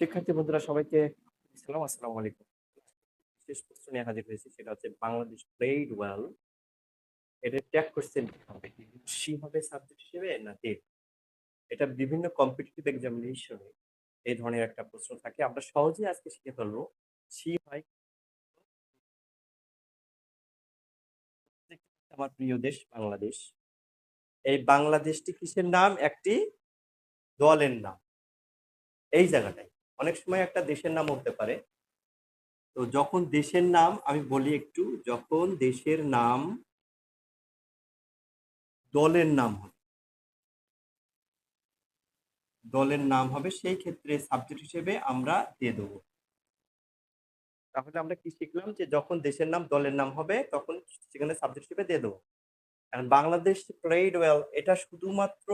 শিক্ষার্থী বন্ধুরা সবাইকে আসসালামু আলাইকুম। বিশেষ প্রশ্ন নিয়ে হাজির হয়েছি, সেটা হচ্ছে বাংলাদেশ প্লেইড ওয়েল। এটা ট্যাগ কোশ্চেন কি হবে? সি হবে সাবজেক্ট হিসেবে না ডেট? এটা বিভিন্ন কম্পিটিটিভ এক্সামিনেশনে এই ধরনের একটা প্রশ্ন থাকে। আমরা সহজেই আজকে শিখে ফেলবো। সি হয় আমার প্রিয় দেশ বাংলাদেশ। এই বাংলাদেশটি কিসের নাম? একটি দলের নাম। এই জায়গাটায় অনেক সময় একটা দেশের নাম হতে পারে। তো যখন দেশের নাম আমি বলি একটু, যখন দেশের নাম দলের নাম হয়, সেই ক্ষেত্রে সাবজেক্ট হিসেবে আমরা দিয়ে দেবো। তাহলে আমরা কি শিখলাম? যে যখন দেশের নাম দলের নাম হবে তখন সেখানে সাবজেক্ট হিসেবে দিয়ে দেবো। কারণ বাংলাদেশ প্লেইড ওয়েল এটা শুধুমাত্র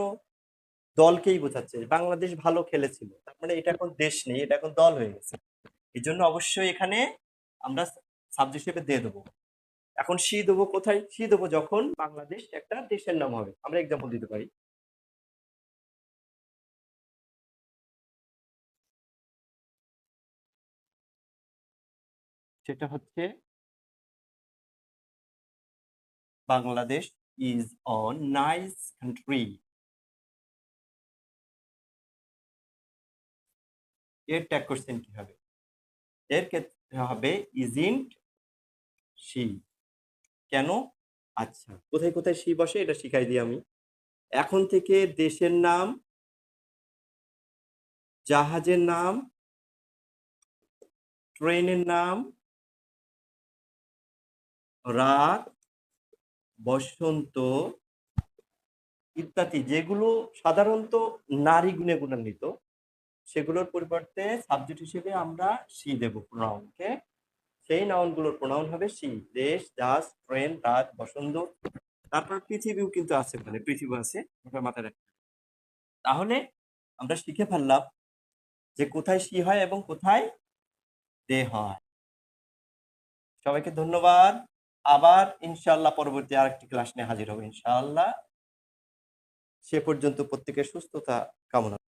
দলকেই বোঝাচ্ছে। বাংলাদেশ ভালো খেলেছিল, তার মানে এটা এখন দেশ নেই, এটা এখন দল হয়ে গেছে। এই জন্য অবশ্যই এখানে আমরা সাবজেক্ট হিসেবে দিয়ে দেবো। এখন সি দেবো কোথায়? সি দেবো যখন বাংলাদেশ একটা দেশের নাম হবে। আমরা এক্সাম্পল দিতে পারি। সেটা হচ্ছে Bangladesh is O nice country. এর ট্যাগ কোশ্চেন কি হবে? এর ক্ষেত্রে হবে ইজন্ট শি। কেন? আচ্ছা, কোথায় কোথায় শি বসে এটা শিখাই দিই আমি। এখন থেকে দেশের নাম, জাহাজের নাম, ট্রেনের নাম, রাত, বসন্ত ইত্যাদি যেগুলো সাধারণত নারী গুণে গুণান্বিত, সেগুলোর পরিবর্তে সাবজেক্ট হিসেবে আমরা শি দেব প্রোনাউনকে। সেই নাউনগুলোর প্রোনাউন হবে শি। দেশ, জাহাজ, ট্রেন, রাত, বসন্ত। তারপর পৃথিবীও কিন্তু আছে, ওখানে পৃথিবী আছে, ওটা মাথায় রাখতে হবে। তাহলে আমরা শিখে ফেললাম যে কোথায় সি হয় এবং কোথায় দে হয়। সবাইকে ধন্যবাদ। আবার ইনশাআল্লাহ পরবর্তী আরেকটি ক্লাস নিয়ে হাজির হবো ইনশাআল্লাহ। সে পর্যন্ত প্রত্যেকের সুস্থতা কামনা